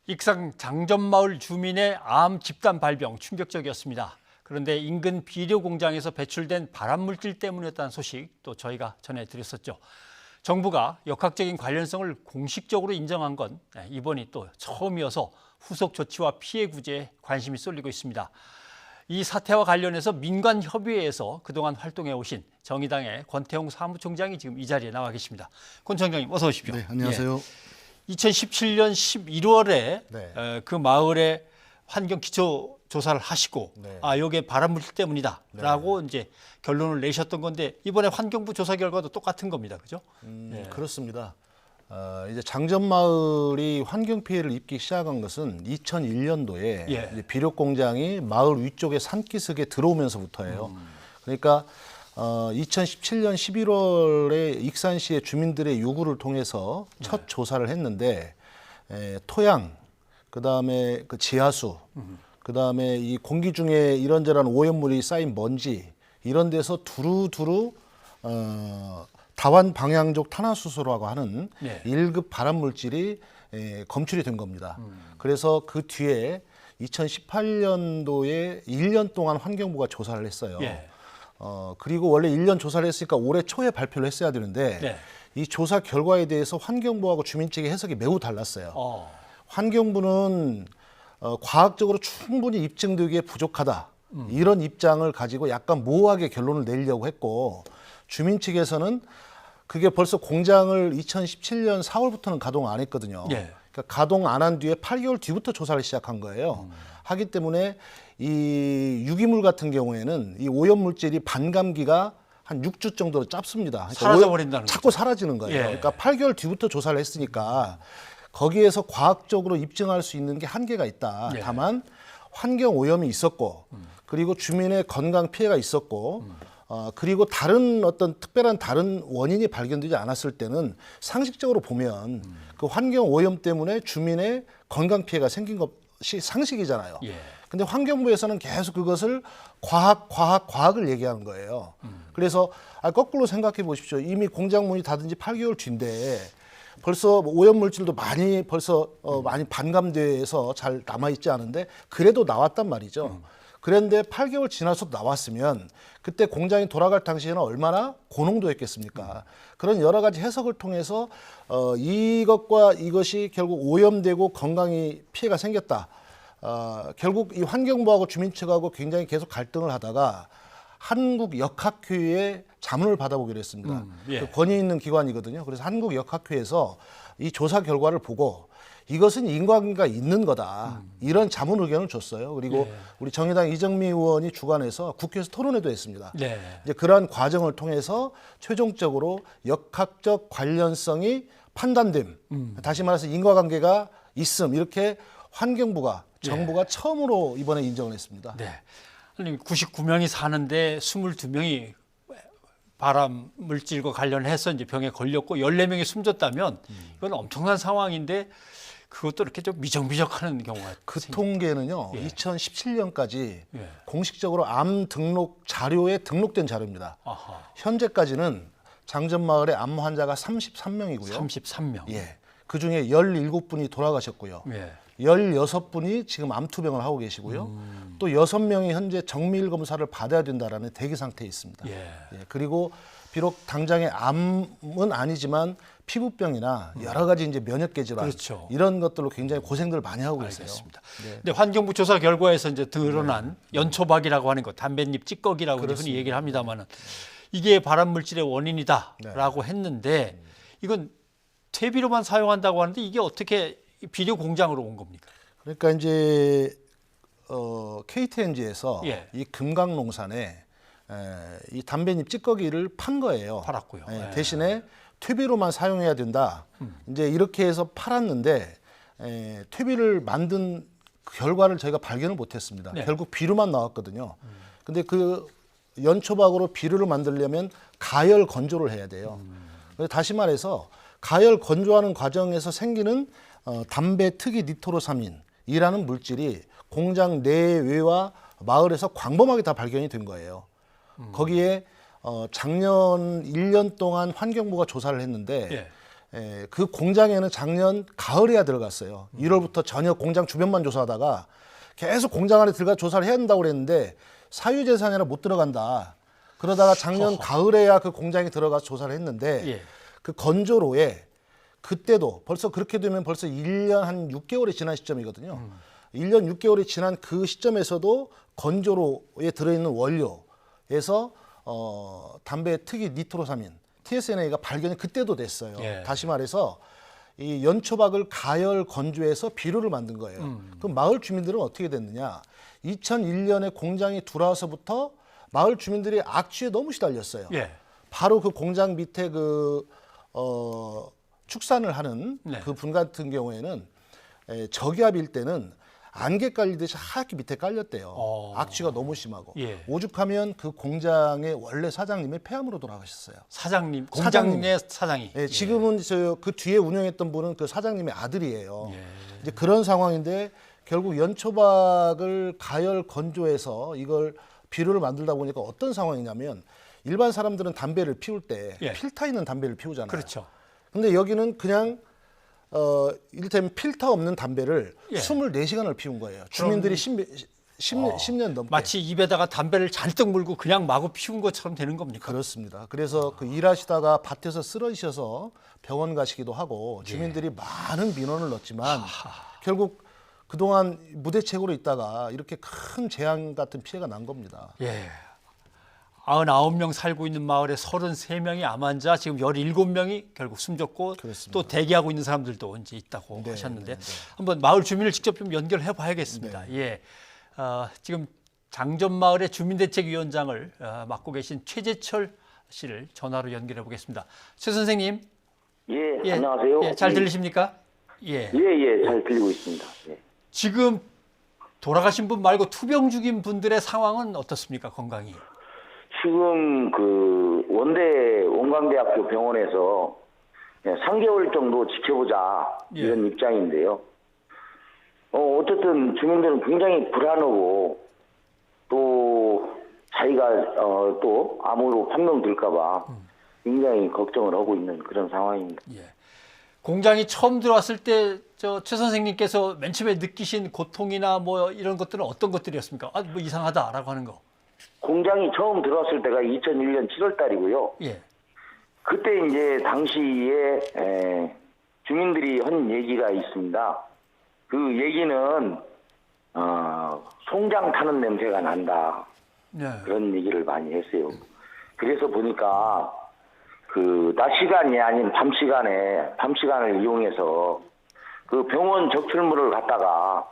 익산 장전마을 주민의 암 집단 발병 충격적이었습니다. 그런데 인근 비료 공장에서 배출된 발암물질 때문이었다는 소식 또 저희가 전해드렸었죠. 정부가 역학적인 관련성을 공식적으로 인정한 건 이번이 또 처음이어서 후속 조치와 피해 구제에 관심이 쏠리고 있습니다. 이 사태와 관련해서 민관협의회에서 그동안 활동해 오신 정의당의 권태홍 사무총장이 지금 이 자리에 나와 계십니다. 권 총장님 어서 오십시오. 네, 안녕하세요. 2017년 11월에 네. 그 마을에 환경 기초 조사를 하시고 네. 이게 발암물질 때문이다라고 이제 결론을 내셨던 건데 이번에 환경부 조사 결과도 똑같은 겁니다, 그죠? 그렇습니다. 이제 장전마을이 환경 피해를 입기 시작한 것은 2001년도에 예. 비료 공장이 마을 위쪽에 산기슭에 들어오면서부터예요. 그러니까 2017년 11월에 익산시의 주민들의 요구를 통해서 첫 조사를 했는데 토양, 그다음에 그 지하수, 그다음에 이 공기 중에 이런저런 오염물이 쌓인 먼지 이런 데서 두루두루 다원 방향적 탄화수소라고 하는 네. 1급 발암물질이 검출이 된 겁니다. 그래서 그 뒤에 2018년도에 1년 동안 환경부가 조사를 했어요. 예. 그리고 원래 1년 조사를 했으니까 올해 초에 발표를 했어야 되는데 네. 이 조사 결과에 대해서 환경부하고 주민 측의 해석이 매우 달랐어요. 환경부는 과학적으로 충분히 입증되기에 부족하다. 이런 입장을 가지고 약간 모호하게 결론을 내리려고 했고 주민 측에서는 그게 벌써 공장을 2017년 4월부터는 가동 안 했거든요. 예. 그러니까 가동 안 한 뒤에 8개월 뒤부터 조사를 시작한 거예요. 하기 때문에 이 유기물 같은 경우에는 이 오염물질이 반감기가 한 6주 정도로 짧습니다. 그러니까 사라져버린다는 자꾸 사라지는 거예요. 예. 그러니까 8개월 뒤부터 조사를 했으니까 거기에서 과학적으로 입증할 수 있는 게 한계가 있다. 예. 다만 환경 오염이 있었고 그리고 주민의 건강 피해가 있었고 그리고 다른 어떤 특별한 다른 원인이 발견되지 않았을 때는 상식적으로 보면 그 환경 오염 때문에 주민의 건강 피해가 생긴 것이 상식이잖아요. 예. 근데 환경부에서는 계속 그것을 과학을 얘기하는 거예요. 그래서 거꾸로 생각해 보십시오. 이미 공장 문이 닫은 지 8개월 뒤인데 벌써 오염물질도 많이 많이 반감돼서 잘 남아있지 않은데 그래도 나왔단 말이죠. 그런데 8개월 지나서 나왔으면 그때 공장이 돌아갈 당시에는 얼마나 고농도였겠습니까? 그런 여러 가지 해석을 통해서 이것과 이것이 결국 오염되고 건강이 피해가 생겼다. 결국 이 환경부하고 주민 측하고 굉장히 계속 갈등을 하다가 한국역학회에 자문을 받아보기로 했습니다. 예. 그 권위 있는 기관이거든요. 그래서 한국역학회에서 이 조사 결과를 보고 이것은 인과관계가 있는 거다. 이런 자문 의견을 줬어요. 그리고 우리 정의당 이정미 의원이 주관해서 국회에서 토론회도 했습니다. 네. 이제 그러한 과정을 통해서 최종적으로 역학적 관련성이 판단됨. 다시 말해서 인과관계가 있음. 이렇게 환경부가 정부가 처음으로 이번에 인정을 했습니다. 네. 아니 99명이 사는데 22명이 발암 물질과 관련해서 이제 병에 걸렸고 14명이 숨졌다면 이건 엄청난 상황인데 그것도 이렇게 좀 미적미적하는 경우가 그 통계는요. 예. 2017년까지 예. 공식적으로 암 등록 자료에 등록된 자료입니다. 아하. 현재까지는 장전마을의 암 환자가 33명이고요. 33명. 예. 그 중에 17분이 돌아가셨고요. 예. 16분이 지금 암투병을 하고 계시고요. 또 6명이 현재 정밀 검사를 받아야 된다라는 대기 상태에 있습니다. 예. 예, 그리고 비록 당장의 암은 아니지만 피부병이나 여러 가지 이제 면역계 질환 그렇죠. 이런 것들로 굉장히 고생들 많이 하고 계세요. 알겠습니다. 근데 환경부 조사 결과에서 이제 드러난 연초박이라고 하는 것, 담뱃잎 찌꺼기라고 이제 흔히 얘기를 합니다만은 이게 발암 물질의 원인이다라고 했는데 이건 퇴비로만 사용한다고 하는데 이게 어떻게 비료 공장으로 온 겁니까? 그러니까 이제 KTNG에서 예. 이 금강농산에 이 담뱃잎 찌꺼기를 판 거예요. 팔았고요. 예. 대신에 퇴비로만 사용해야 된다. 이제 이렇게 해서 팔았는데 퇴비를 만든 그 결과를 저희가 발견을 못했습니다. 네. 결국 비료만 나왔거든요. 근데 그 연초박으로 비료를 만들려면 가열 건조를 해야 돼요. 그래서 다시 말해서 가열 건조하는 과정에서 생기는 담배 특이 니트로사민이라는 물질이 공장 내외와 마을에서 광범하게 다 발견이 된 거예요. 거기에 작년 1년 동안 환경부가 조사를 했는데 예. 그 공장에는 작년 가을에야 들어갔어요. 1월부터 전혀 공장 주변만 조사하다가 계속 공장 안에 들어가 조사를 해야 한다고 그랬는데 사유재산이라 못 들어간다. 그러다가 작년 가을에야 그 공장에 들어가서 조사를 했는데 예. 그 건조로에 그때도 벌써 그렇게 되면 벌써 1년 한 6개월이 지난 시점이거든요. 1년 6개월이 지난 그 시점에서도 건조로에 들어있는 원료에서 담배 특이 니트로사민 TSNA가 발견이 그때도 됐어요. 예. 다시 말해서 이 연초박을 가열 건조해서 비료를 만든 거예요. 그럼 마을 주민들은 어떻게 됐느냐? 2001년에 공장이 들어와서부터 마을 주민들이 악취에 너무 시달렸어요. 예. 바로 그 공장 밑에 축산을 하는 네. 그 분 같은 경우에는 저기압일 때는 안개 깔리듯이 하얗게 밑에 깔렸대요. 악취가 너무 심하고. 예. 오죽하면 그 공장의 원래 사장님이 폐암으로 돌아가셨어요. 사장님, 공장 사장님. 내 사장이. 예, 지금은 그 뒤에 운영했던 분은 그 사장님의 아들이에요. 예. 이제 그런 상황인데 결국 연초박을 가열 건조해서 이걸 비료를 만들다 보니까 어떤 상황이냐면 일반 사람들은 담배를 피울 때 예. 필터 있는 담배를 피우잖아요. 그렇죠. 근데 여기는 그냥 이를테면 필터 없는 담배를 예. 24시간을 피운 거예요. 주민들이 10년 넘게. 마치 입에다가 담배를 잔뜩 물고 그냥 마구 피운 것처럼 되는 겁니까? 그렇습니다. 그래서 그 일하시다가 밭에서 쓰러지셔서 병원 가시기도 하고 주민들이 많은 민원을 넣었지만 결국 그동안 무대책으로 있다가 이렇게 큰 재앙 같은 피해가 난 겁니다. 예. 99명 살고 있는 마을에 33명이 암 환자, 지금 17명이 결국 숨졌고 그렇습니다. 또 대기하고 있는 사람들도 이제 있다고 네, 하셨는데 네, 네. 한번 마을 주민을 직접 좀 연결해 봐야겠습니다. 예. 지금 장전마을의 주민대책위원장을 맡고 계신 최재철 씨를 전화로 연결해 보겠습니다. 최 선생님. 예, 안녕하세요. 예, 잘 들리십니까? 예. 예, 잘 들리고 있습니다. 예. 지금 돌아가신 분 말고 투병 중인 분들의 상황은 어떻습니까? 건강이? 지금 그 원대 원광대학교 병원에서 3개월 정도 지켜보자 예. 이런 입장인데요. 어쨌든 주민들은 굉장히 불안하고 또 자기가 또 암으로 판명될까봐 굉장히 걱정을 하고 있는 그런 상황입니다. 예. 공장이 처음 들어왔을 때 최 선생님께서 맨 처음에 느끼신 고통이나 뭐 이런 것들은 어떤 것들이었습니까? 뭐 이상하다라고 하는 거. 공장이 처음 들어왔을 때가 2001년 7월 달이고요. 예. 그때 이제 당시에 주민들이 한 얘기가 있습니다. 그 얘기는 송장 타는 냄새가 난다. 네. 그런 얘기를 많이 했어요. 그래서 보니까 그 낮 시간이 아닌 밤 시간을 이용해서 그 병원 적출물을 갖다가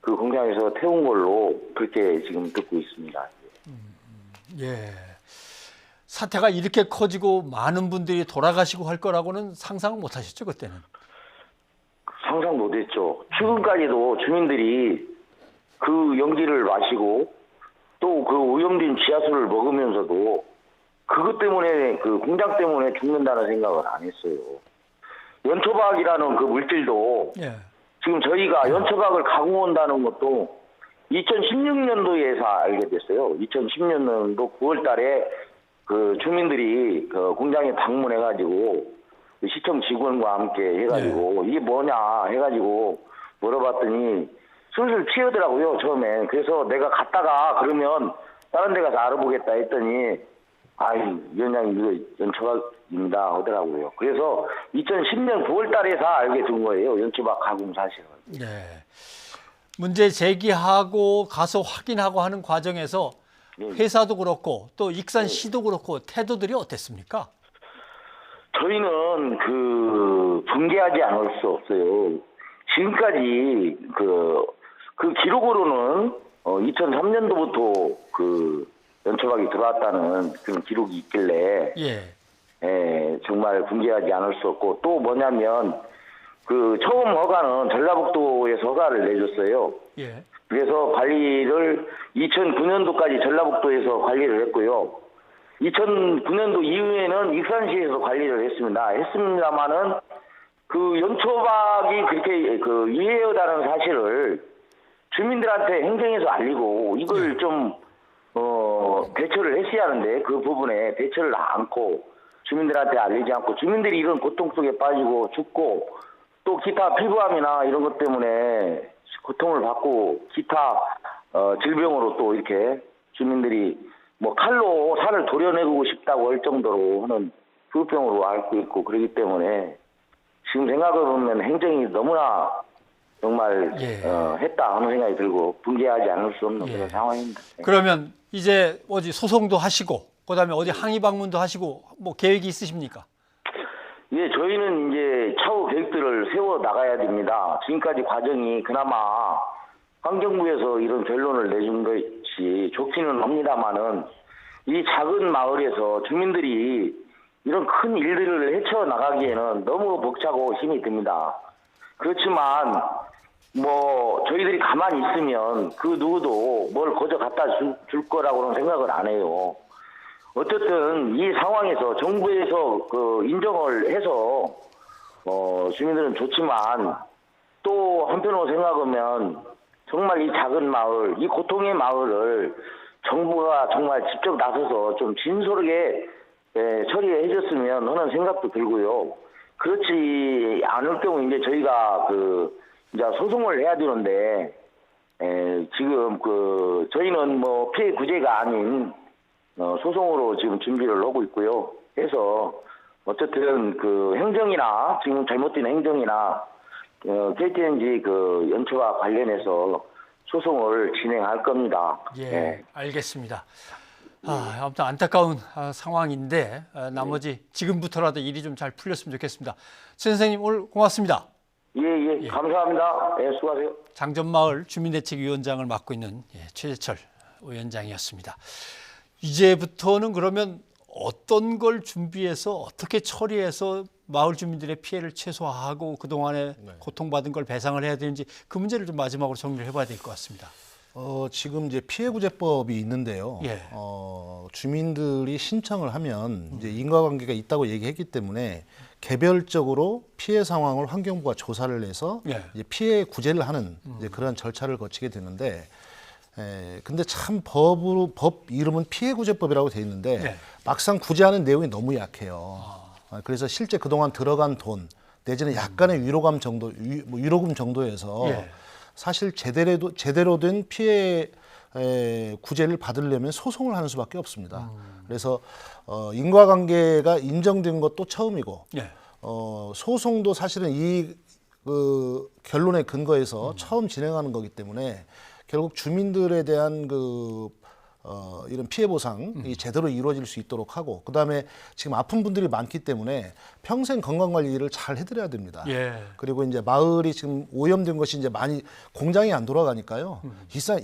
그 공장에서 태운 걸로 그렇게 지금 듣고 있습니다. 예. 사태가 이렇게 커지고 많은 분들이 돌아가시고 할 거라고는 상상 못 하셨죠, 그때는? 상상 못했죠. 지금까지도 주민들이 그 연기를 마시고 또 그 오염된 지하수를 먹으면서도 그것 때문에 그 공장 때문에 죽는다는 생각을 안 했어요. 연초박이라는 그 물질도 예. 지금 저희가 연초박을 가공한다는 것도 2016년도에서 알게 됐어요. 2010년도 9월 달에 그 주민들이 그 공장에 방문해가지고 그 시청 직원과 함께 해가지고 이게 뭐냐 해가지고 물어봤더니 술술 취하더라고요, 처음엔. 그래서 내가 갔다가 그러면 다른 데 가서 알아보겠다 했더니 위원장님 이거 연초박입니다 하더라고요. 그래서 2010년 9월 달에서 알게 된 거예요, 연초박 가공 사실을. 네. 문제 제기하고 가서 확인하고 하는 과정에서 회사도 그렇고 또 익산시도 그렇고 태도들이 어땠습니까? 저희는 그 붕괴하지 않을 수 없어요. 지금까지 그 기록으로는 2003년도부터 그 연초박이 들어왔다는 그런 기록이 있길래 정말 붕괴하지 않을 수 없고 또 뭐냐면 그 처음 허가는 전라북도에서 허가를 내줬어요. 예. 그래서 관리를 2009년도까지 전라북도에서 관리를 했고요. 2009년도 이후에는 익산시에서 관리를 했습니다만은 그 연초박이 그렇게 그 유해하다는 사실을 주민들한테 행정에서 알리고 이걸 좀 대처를 했어야 하는데 그 부분에 대처를 않고 주민들한테 알리지 않고 주민들이 이런 고통 속에 빠지고 죽고 또 기타 피부암이나 이런 것 때문에 고통을 받고 기타 질병으로 또 이렇게 주민들이 뭐 칼로 살을 도려내고 싶다고 할 정도로 하는 후유병으로 앓고 있고 그렇기 때문에 지금 생각해보면 행정이 너무나 정말 했다 하는 생각이 들고 분개하지 않을 수 없는 그런 상황입니다. 그러면 이제 어디 소송도 하시고 그다음에 어디 항의 방문도 하시고 뭐 계획이 있으십니까? 예, 저희는 이제 차후 계획들을 세워 나가야 됩니다. 지금까지 과정이 그나마 환경부에서 이런 결론을 내준 것이 좋기는 합니다만은 이 작은 마을에서 주민들이 이런 큰 일들을 헤쳐나가기에는 너무 벅차고 힘이 듭니다. 그렇지만 뭐 저희들이 가만히 있으면 그 누구도 뭘 거저 갖다 줄 거라고는 생각을 안 해요. 어쨌든 이 상황에서 정부에서 그 인정을 해서 주민들은 좋지만 또 한편으로 생각하면 정말 이 작은 마을, 이 고통의 마을을 정부가 정말 직접 나서서 좀 진솔하게 처리해 줬으면 하는 생각도 들고요. 그렇지 않을 경우 이제 저희가 이제 소송을 해야 되는데 지금 저희는 뭐 피해 구제가 아닌 소송으로 지금 준비를 하고 있고요. 해서 어쨌든 행정이나 지금 잘못된 행정이나 KTNG 연초와 관련해서 소송을 진행할 겁니다. 예, 알겠습니다. 아무튼 안타까운 상황인데 나머지 지금부터라도 일이 좀 잘 풀렸으면 좋겠습니다. 선생님 오늘 고맙습니다. 예, 감사합니다. 수고하세요. 장전마을 주민대책위원장을 맡고 있는 최재철 위원장이었습니다. 이제부터는 그러면 어떤 걸 준비해서 어떻게 처리해서 마을 주민들의 피해를 최소화하고 그동안에 고통받은 걸 배상을 해야 되는지 그 문제를 좀 마지막으로 정리를 해봐야 될 것 같습니다. 지금 이제 피해구제법이 있는데요. 주민들이 신청을 하면 이제 인과관계가 있다고 얘기했기 때문에 개별적으로 피해 상황을 환경부가 조사를 해서 이제 피해 구제를 하는 이제 그런 절차를 거치게 되는데, 근데 참 법 이름은 피해구제법이라고 돼 있는데 막상 구제하는 내용이 너무 약해요. 그래서 실제 그동안 들어간 돈 내지는 약간의 위로금 정도에서 사실 제대로 된 피해 구제를 받으려면 소송을 하는 수밖에 없습니다. 그래서 인과관계가 인정된 것도 처음이고 소송도 사실은 이 결론에 근거해서 처음 진행하는 거기 때문에 결국 주민들에 대한 이런 피해 보상이 제대로 이루어질 수 있도록 하고, 그다음에 지금 아픈 분들이 많기 때문에 평생 건강 관리를 잘 해드려야 됩니다. 그리고 이제 마을이 지금 오염된 것이 이제 많이 공장이 안 돌아가니까요.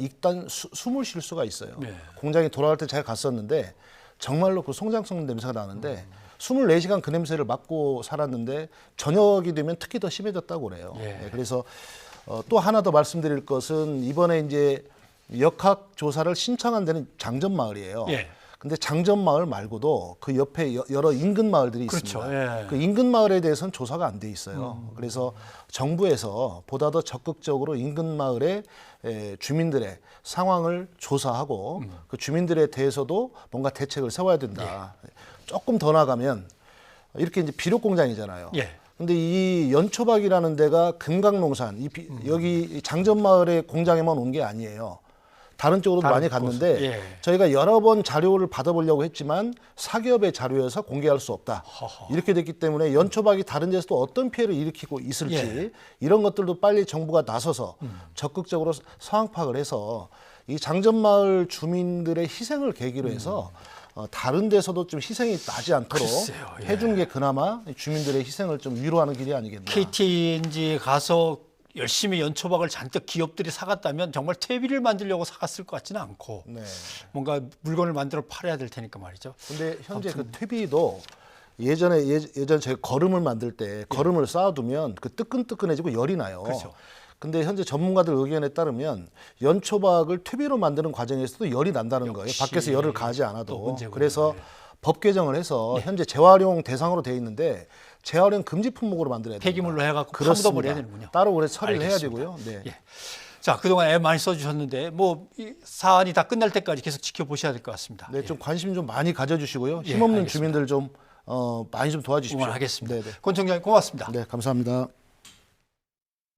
일단 숨을 쉴 수가 있어요. 공장이 돌아갈 때 제가 갔었는데 정말로 송장 썩는 냄새가 나는데 24시간 그 냄새를 맡고 살았는데 저녁이 되면 특히 더 심해졌다고 그래요. 그래서 또 하나 더 말씀드릴 것은 이번에 이제 역학 조사를 신청한 데는 장전마을이에요. 근데 장전마을 말고도 그 옆에 여러 인근 마을들이 있습니다. 그 인근 마을에 대해서는 조사가 안 돼 있어요. 그래서 정부에서 보다 더 적극적으로 인근 마을의 주민들의 상황을 조사하고 그 주민들에 대해서도 뭔가 대책을 세워야 된다. 조금 더 나가면 이렇게 이제 비료 공장이잖아요. 근데 이 연초박이라는 데가 금강농산, 여기 장전마을의 공장에만 온 게 아니에요. 다른 쪽으로도 많이 갔는데 저희가 여러 번 자료를 받아보려고 했지만 사기업의 자료여서 공개할 수 없다. 이렇게 됐기 때문에 연초박이 다른 데서도 어떤 피해를 일으키고 있을지 이런 것들도 빨리 정부가 나서서 적극적으로 상황 파악을 해서 이 장전마을 주민들의 희생을 계기로 해서 다른 데서도 좀 희생이 나지 않도록 해준 게 그나마 주민들의 희생을 좀 위로하는 길이 아니겠나. KTNG에 가서 열심히 연초박을 잔뜩 기업들이 사갔다면 정말 퇴비를 만들려고 사갔을 것 같지는 않고 뭔가 물건을 만들어 팔아야 될 테니까 말이죠. 근데 현재 그 퇴비도 예전에 저희 거름을 만들 때 거름을 쌓아두면 그 뜨끈뜨끈해지고 열이 나요. 근데 현재 전문가들 의견에 따르면 연초박을 퇴비로 만드는 과정에서도 열이 난다는 거예요. 밖에서 열을 가하지 않아도. 그래서 법 개정을 해서 현재 재활용 대상으로 돼 있는데 재활용 금지 품목으로 만들어야 돼요. 폐기물로 해갖고 파묻어버려야 되는군요. 따로 그래 처리를 해야 되고요. 자, 그동안 애 많이 써주셨는데 이 사안이 다 끝날 때까지 계속 지켜보셔야 될 것 같습니다. 좀 관심 좀 많이 가져주시고요. 힘없는 주민들 좀 많이 좀 도와주십시오. 응원하겠습니다. 네, 권 총장님 고맙습니다. 네, 감사합니다.